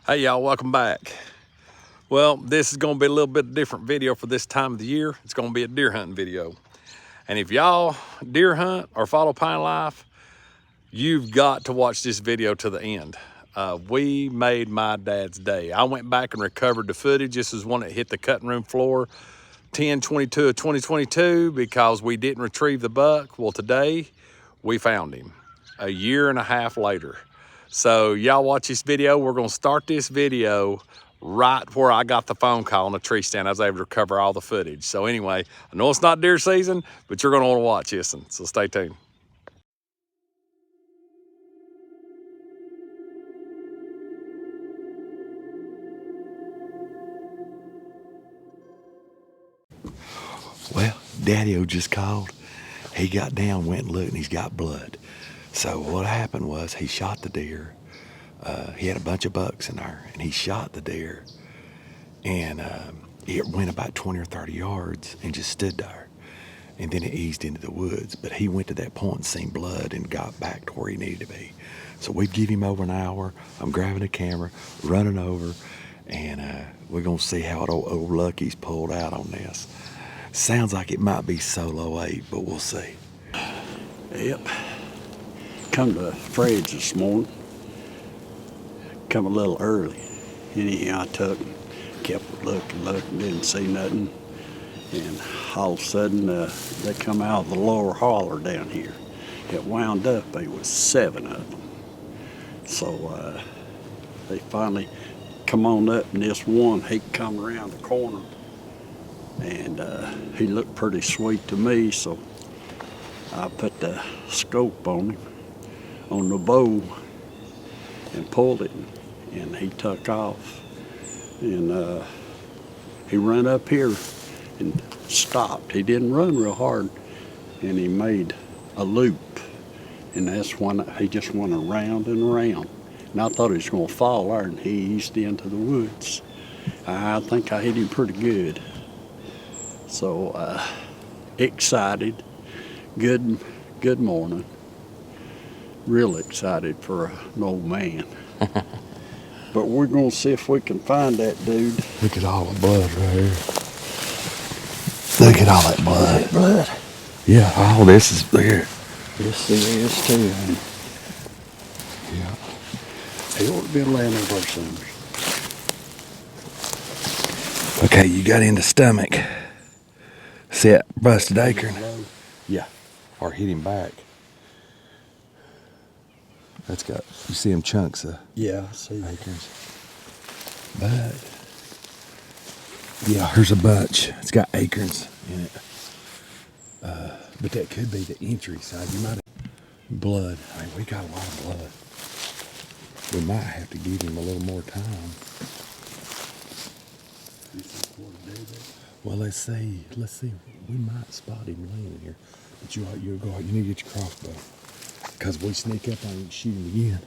Hey y'all, welcome back. Well, this is gonna be a little bit different video for this time of the year. It's gonna be a deer hunting video. And if y'all deer hunt or follow pine life, you've got to watch this video to the end. We made my dad's day. I went back and recovered the footage. This is one that hit the cutting room floor 10/22 of 2022 because we didn't retrieve the buck. Well, today we found him a year and a half later. So y'all watch this video. We're gonna start this video right where I got the phone call on the tree stand. I was able to recover all the footage. So anyway, I know it's not deer season, but you're gonna wanna watch this one, so stay tuned. Well, Daddy-O just called. He got down, went and looked, and he's got blood. So what happened was he shot the deer. He had a bunch of bucks in there, and he shot the deer, and it went about 20 or 30 yards and just stood there. And then it eased into the woods. But he went to that point and seen blood and got back to where he needed to be. So we'd give him over an hour. I'm grabbing a camera, running over, and we're going to see how old Lucky's pulled out on this. Sounds like it might be solo 8, but we'll see. Yep. Come to Fred's this morning. Come a little early. Anyhow, I kept looking, didn't see nothing. And all of a sudden, they come out of the lower holler down here. It wound up, there was 7 of them. So they finally come on up, and this one, he come around the corner. And he looked pretty sweet to me, so I put the scope on him, on the bow, and pulled it, and he took off. And he ran up here and stopped. He didn't run real hard, and he made a loop, and that's when he just went around and around. And I thought he was going to fall there, and he eased into the woods. I think I hit him pretty good. So excited, good morning. Real excited for an old man. But we're gonna see if we can find that dude. Look at all the blood right here. Look at all that blood. Blood. Yeah, all this is there. Yes, there is too. Yeah. He ought to be laying over our summers. Okay, you got in the stomach. See that busted acorn? Yeah, or hit him back. That's got, you see them chunks of Yeah, I see. acorns. But, yeah, here's a bunch. It's got acorns in it. But that could be the entry side. You might have blood. I mean, we got a lot of blood. We might have to give him a little more time. Well, let's see. We might spot him laying here. But you go out. You need to get your crossbow. Because if we sneak up on him and shoot him again.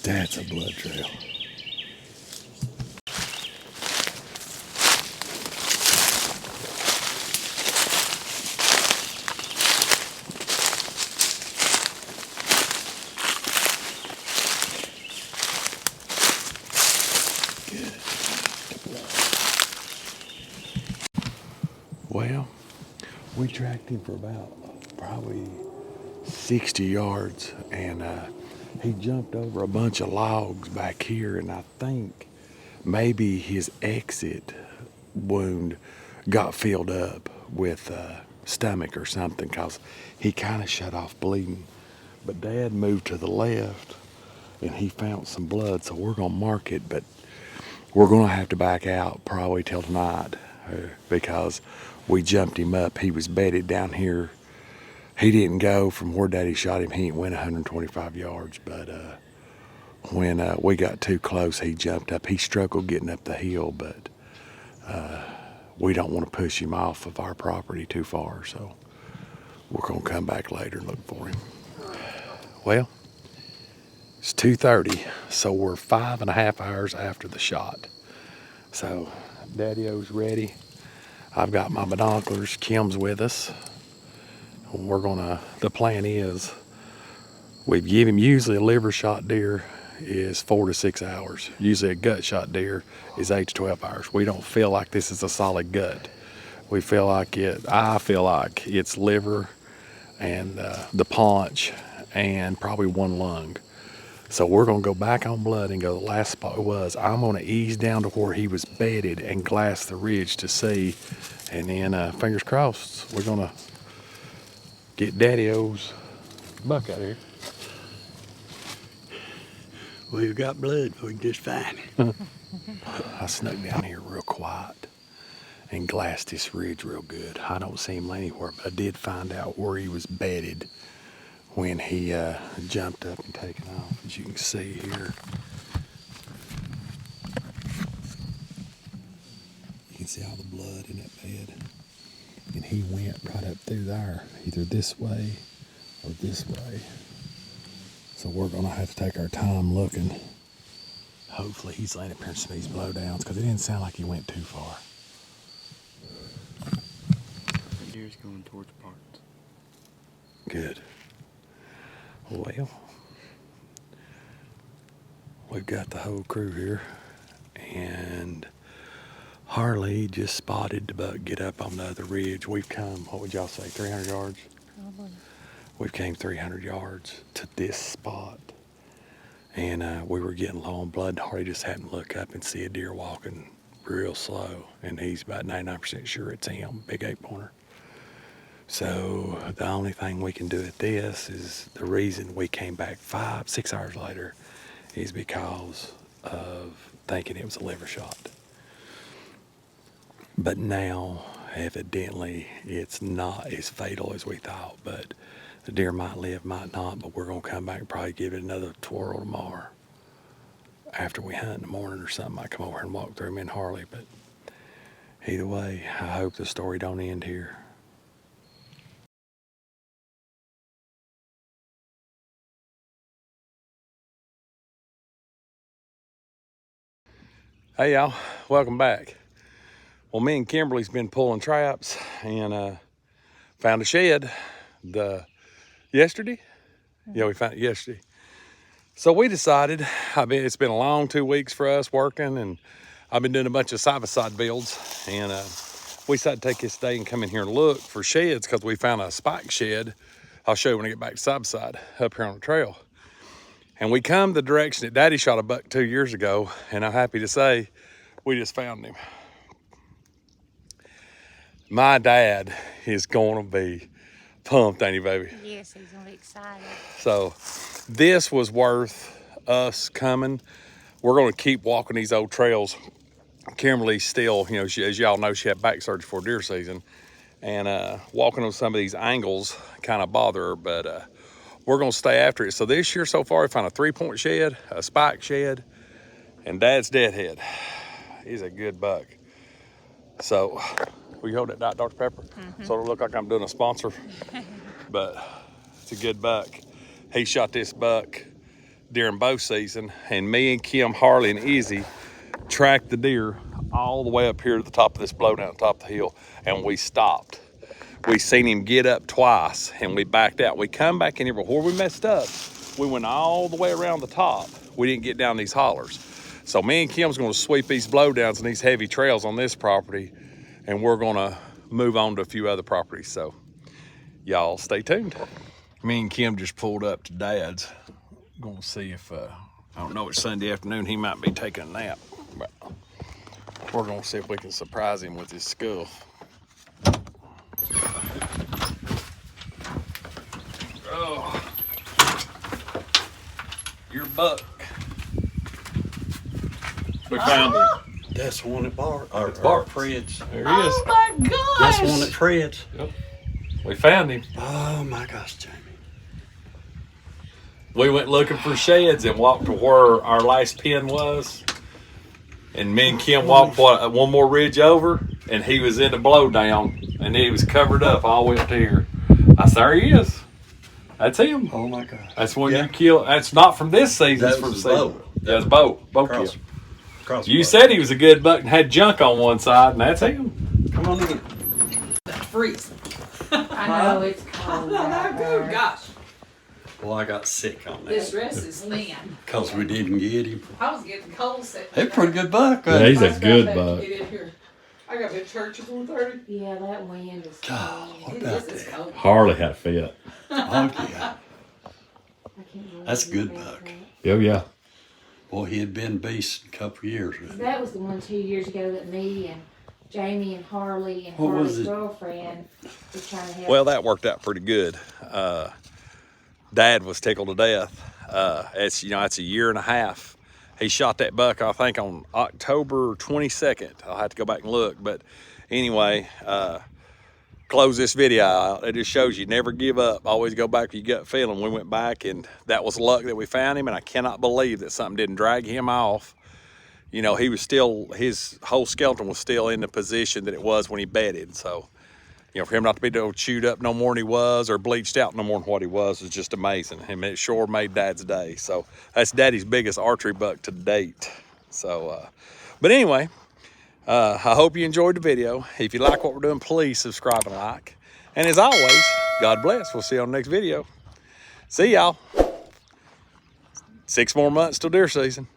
That's a blood trail. Good. Well, we tracked him for about probably 60 yards, and he jumped over a bunch of logs back here, and I think maybe his exit wound got filled up with stomach or something, because he kind of shut off bleeding. But Dad moved to the left, and he found some blood, so we're going to mark it, but we're going to have to back out probably till tonight because we jumped him up. He was bedded down here. He didn't go from where Daddy shot him. He went 125 yards, but when we got too close, he jumped up. He struggled getting up the hill, but we don't want to push him off of our property too far, so we're going to come back later and look for him. Well, it's 2:30, so we're 5.5 hours after the shot. So Daddy-O's ready. I've got my binoculars. Kim's with us. The plan is, we give him, usually a liver shot deer is 4 to 6 hours. Usually a gut shot deer is 8 to 12 hours. We don't feel like this is a solid gut. I feel like it's liver and the paunch and probably one lung. So we're gonna go back on blood and go the last spot was. I'm gonna ease down to where he was bedded and glass the ridge to see, and then fingers crossed, we're gonna get Daddy-O's buck out of here. We've got blood, we can just find it. I snuck down here real quiet and glassed this ridge real good. I don't see him anywhere, but I did find out where he was bedded when he jumped up and taken off, as you can see here. You can see all the blood in that bed. And he went right up through there, either this way or this way. So we're gonna have to take our time looking. Hopefully he's laying up here in some of these blowdowns, because it didn't sound like he went too far. The deer's going towards parts. Good. Well, we've got the whole crew here, and Harley just spotted the buck get up on the other ridge. We've come, what would y'all say, 300 yards? Probably. We've came 300 yards to this spot, and we were getting low on blood. Harley just happened to look up and see a deer walking real slow, and he's about 99% sure it's him, big 8-pointer. So the only thing we can do at this is, the reason we came back 5-6 hours later is because of thinking it was a liver shot. But now, evidently, it's not as fatal as we thought, but the deer might live, might not, but we're gonna come back and probably give it another twirl tomorrow. After we hunt in the morning or something, I might come over and walk through him in Harley, but either way, I hope the story don't end here. Hey y'all, welcome back. Well, me and Kimberly's been pulling traps and found a shed yesterday. Yeah, we found it yesterday. So we decided, it's been a long 2 weeks for us working, and I've been doing a bunch of side-by-side builds, and we decided to take this day and come in here and look for sheds, because we found a spike shed. I'll show you when I get back to side-by-side up here on the trail. And we come the direction that Daddy shot a buck 2 years ago, and I'm happy to say we just found him. My dad is going to be pumped, ain't he, baby? Yes, he's gonna be excited. So this was worth us coming. We're going to keep walking these old trails. Kimberly still, as y'all know, she had back surgery for deer season, and walking on some of these angles kind of bother her, but we're gonna stay after it. So this year so far, we found a 3-point shed, a spike shed, and Dad's deadhead. He's a good buck. So, will you hold that Dr. Pepper? So it'll look like I'm doing a sponsor, but it's a good buck. He shot this buck during bow season, and me and Kim, Harley, and Izzy tracked the deer all the way up here to the top of this blowdown, top of the hill, and we stopped. We seen him get up twice, and we backed out. We come back in here, before we messed up, we went all the way around the top. We didn't get down these hollers. So me and Kim's gonna sweep these blowdowns and these heavy trails on this property, and we're gonna move on to a few other properties. So y'all stay tuned. Me and Kim just pulled up to Dad's. Gonna see if, I don't know, it's Sunday afternoon, he might be taking a nap, but we're gonna see if we can surprise him with his skull. Oh, your buck. We found him. That's the one that barked. It's barked. Fred's. There he is. Oh my gosh! That's the one that Fred's. Yep. We found him. Oh my gosh, Jamie. we went looking for sheds and walked to where our last pen was. And me and Kim walked one more ridge over, and he was in the blowdown, and he was covered up all the way up to here. I said, there he is. That's him. Oh my God. That's when you kill. That's not from this season. It's from the season. Yeah, it's Bo. Bo kill. You said he was a good buck and had junk on one side, and that's him. Come on in. Freeze. I know it's cold. out Oh there. gosh, Well, I got sick on this that dress is thin. because we didn't get him. I was getting cold sick. Hey, pretty good buck. Yeah, he's a I good got buck. to get in here. I got to be at church at 4:30. Yeah, that wind is God, cold. what It about is that? cold. Harley had a fit. Oh, yeah. I can't believe That's a good you buck. that. Oh, yeah. Boy, he had been beast a couple of years. That was the one 2 years ago that me and Jamie and Harley and What was Harley's it? girlfriend was trying to help. Well, that worked out pretty good. Dad was tickled to death. It's a year and a half. He shot that buck, I think, on October 22nd. I'll have to go back and look, but anyway, close this video out. It just shows you never give up. Always go back to your gut feeling. We went back, and that was luck that we found him, and I cannot believe that something didn't drag him off. You know, he was still, his whole skeleton was still in the position that it was when he bedded. So, you know, for him not to be chewed up no more than he was or bleached out no more than what he was just amazing. I mean, it sure made Dad's day. So that's Daddy's biggest archery buck to date. So, but anyway, I hope you enjoyed the video. If you like what we're doing, please subscribe and like. And as always, God bless. We'll see you on the next video. See y'all. 6 more months till deer season.